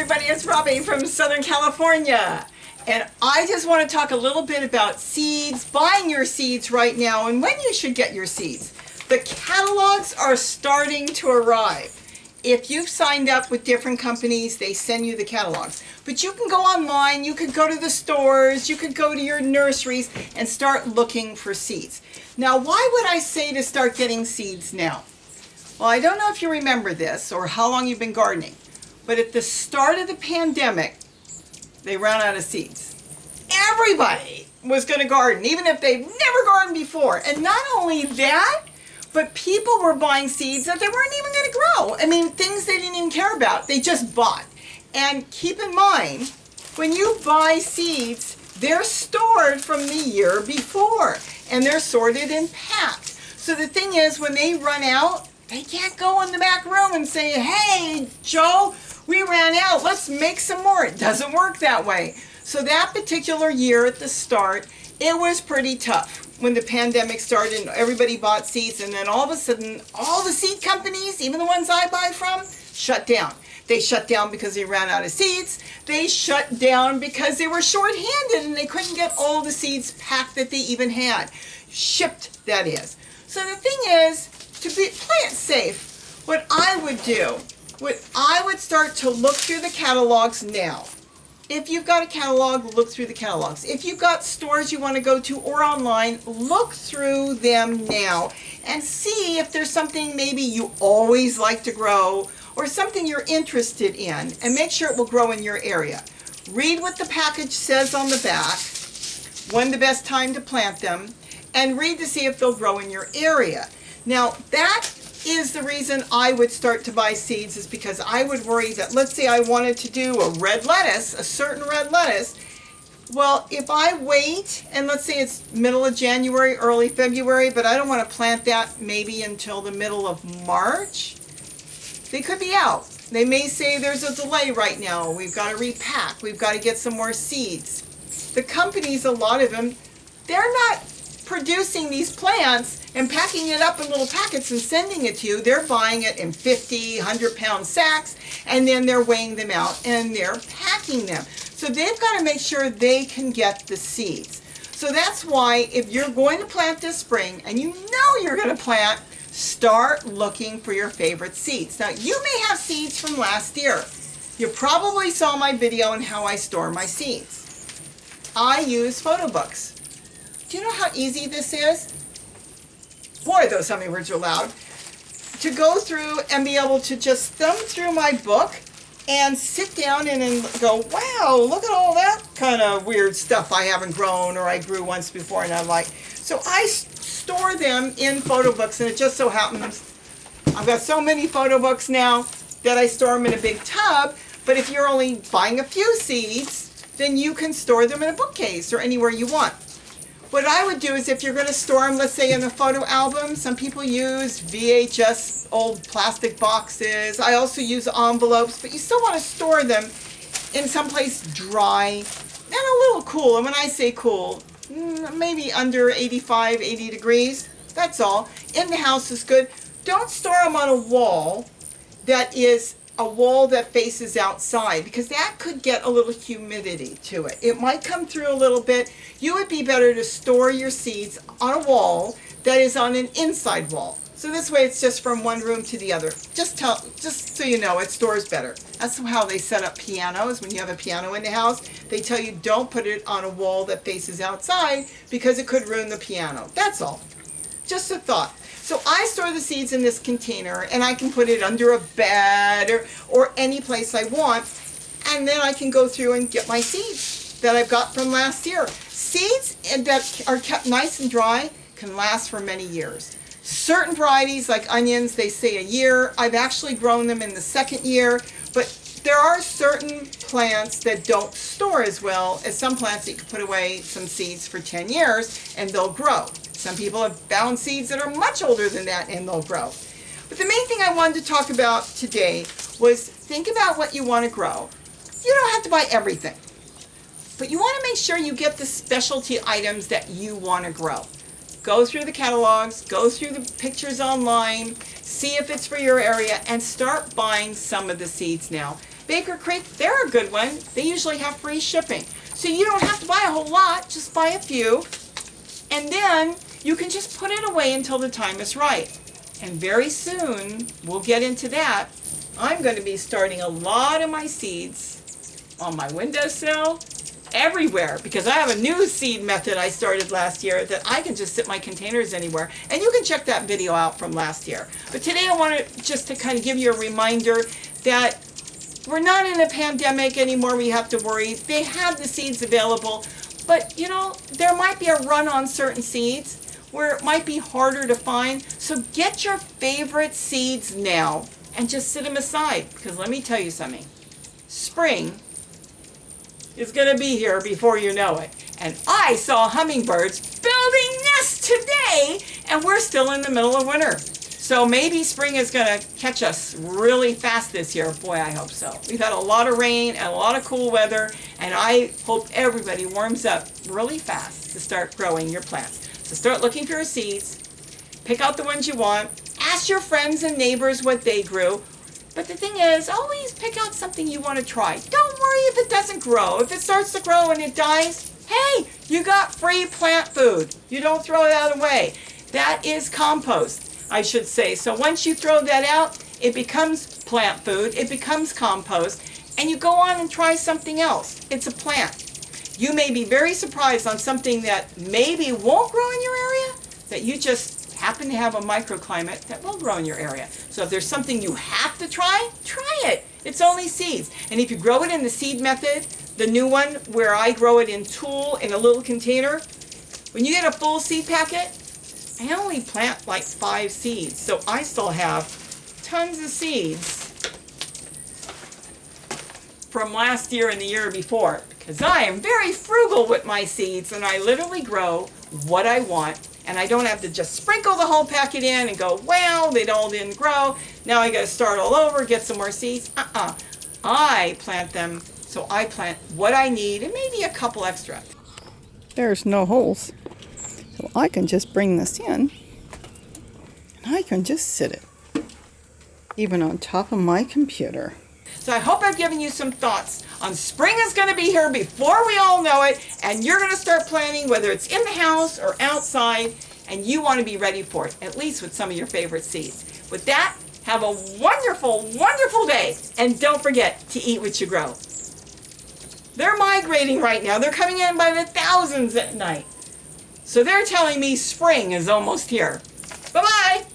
everybody, it's Robbie from Southern California. And I just want to talk a little bit about seeds, buying your seeds right now, and when you should get your seeds. The catalogs are starting to arrive. If you've signed up with different companies, they send you the catalogs. But you can go online, you could go to the stores, you could go to your nurseries and start looking for seeds. Now, why would I say to start getting seeds now? Well, I don't know if you remember this or how long you've been gardening, but at the start of the pandemic, they ran out of seeds. Everybody was going to garden, even if they've never gardened before. And not only that, but people were buying seeds that they weren't even going to grow. I mean, things they didn't even care about. They just bought. And keep in mind, when you buy seeds, they're stored from the year before. And they're sorted and packed. So the thing is, when they run out, they can't go in the back room and say, hey, Joe, we ran out, let's make some more. It doesn't work that way. So that particular year at the start, it was pretty tough when the pandemic started and everybody bought seeds, and then all of a sudden, all the seed companies, even the ones I buy from, shut down. They shut down because they ran out of seeds. They shut down because they were short-handed and they couldn't get all the seeds packed that they even had. Shipped, that is. So the thing is, to play it safe, what I would do, I would start to look through the catalogs now. If you've got a catalog, look through the catalogs. If you've got stores you want to go to or online, look through them now and see if there's something maybe you always like to grow or something you're interested in, and make sure it will grow in your area. Read what the package says on the back, when the best time to plant them, and read to see if they'll grow in your area. Now, that is the reason I would start to buy seeds, is because I would worry that, let's say I wanted to do a red lettuce, a certain red lettuce. Well, if I wait, and let's say it's middle of January, early February, but I don't want to plant that maybe until the middle of March, they could be out. They may say there's a delay right now, we've got to repack, we've got to get some more seeds. The companies, a lot of them, they're not producing these plants and packing it up in little packets and sending it to you. They're buying it in 50, 100-pound sacks, and then they're weighing them out and they're packing them. So they've got to make sure they can get the seeds. So that's why if you're going to plant this spring and you know you're going to plant, start looking for your favorite seeds. Now, you may have seeds from last year. You probably saw my video on how I store my seeds. I use photo books. Do you know how easy this is? Boy, those hummingbirds are loud. To go through and be able to just thumb through my book and sit down and go, wow, look at all that kind of weird stuff I haven't grown or I grew once before and I like. So I store them in photo books, and it just so happens I've got so many photo books now that I store them in a big tub. But if you're only buying a few seeds, then you can store them in a bookcase or anywhere you want. What I would do is, if you're going to store them, let's say in a photo album, some people use VHS old plastic boxes. I also use envelopes, but you still want to store them in someplace dry and a little cool. And when I say cool, maybe under 85, 80 degrees. That's all. In the house is good. Don't store them on a wall that is a wall that faces outside, because that could get a little humidity to it. It might come through a little bit. You would be better to store your seeds on a wall that is on an inside wall. So this way it's just from one room to the other. Just so you know, it stores better. That's how they set up pianos. When you have a piano in the house, they tell you don't put it on a wall that faces outside because it could ruin the piano. That's all. Just a thought. So I store the seeds in this container, and I can put it under a bed or any place I want, and then I can go through and get my seeds that I've got from last year. Seeds that are kept nice and dry can last for many years. Certain varieties, like onions, they say a year. I've actually grown them in the second year, but there are certain plants that don't store as well as some plants that you can put away some seeds for 10 years and they'll grow. Some people have found seeds that are much older than that and they'll grow. But the main thing I wanted to talk about today was, think about what you want to grow. You don't have to buy everything, but you want to make sure you get the specialty items that you want to grow. Go through the catalogs, go through the pictures online, see if it's for your area, and start buying some of the seeds now. Baker Creek, they're a good one. They usually have free shipping. So you don't have to buy a whole lot, just buy a few. And then you can just put it away until the time is right. And very soon, we'll get into that, I'm going to be starting a lot of my seeds on my windowsill, everywhere, because I have a new seed method I started last year that I can just sit my containers anywhere. And you can check that video out from last year. But today I wanted just to kind of give you a reminder that we're not in a pandemic anymore where you have to worry. They have the seeds available, but you know, there might be a run on certain seeds where it might be harder to find. So get your favorite seeds now and just sit them aside, because let me tell you something. Spring is going to be here before you know it. And I saw hummingbirds building nests today, and we're still in the middle of winter. So maybe spring is going to catch us really fast this year. Boy, I hope so. We've had a lot of rain and a lot of cool weather, and I hope everybody warms up really fast to start growing your plants. So start looking for your seeds, pick out the ones you want, ask your friends and neighbors what they grew. But the thing is, always pick out something you want to try. Don't worry if it doesn't grow. If it starts to grow and it dies, hey, you got free plant food. You don't throw that away. That is compost, I should say. So once you throw that out, it becomes plant food, it becomes compost, and you go on and try something else. It's a plant. You may be very surprised on something that maybe won't grow in your area, that you just happen to have a microclimate that will grow in your area. So if there's something you have to try, try it. It's only seeds. And if you grow it in the seed method, the new one where I grow it in tulle in a little container, when you get a full seed packet, I only plant like 5 seeds. So I still have tons of seeds from last year and the year before, because I am very frugal with my seeds and I literally grow what I want. And I don't have to just sprinkle the whole packet in and go, well, they all didn't grow. Now I got to start all over, get some more seeds. I plant them, so I plant what I need and maybe a couple extra. There's no holes. So I can just bring this in and I can just sit it, even on top of my computer. So I hope I've given you some thoughts on spring is going to be here before we all know it, and you're going to start planning whether it's in the house or outside, and you want to be ready for it, at least with some of your favorite seeds. With that, have a wonderful, wonderful day, and don't forget to eat what you grow. They're migrating right now. They're coming in by the thousands at night. So they're telling me spring is almost here. Bye-bye.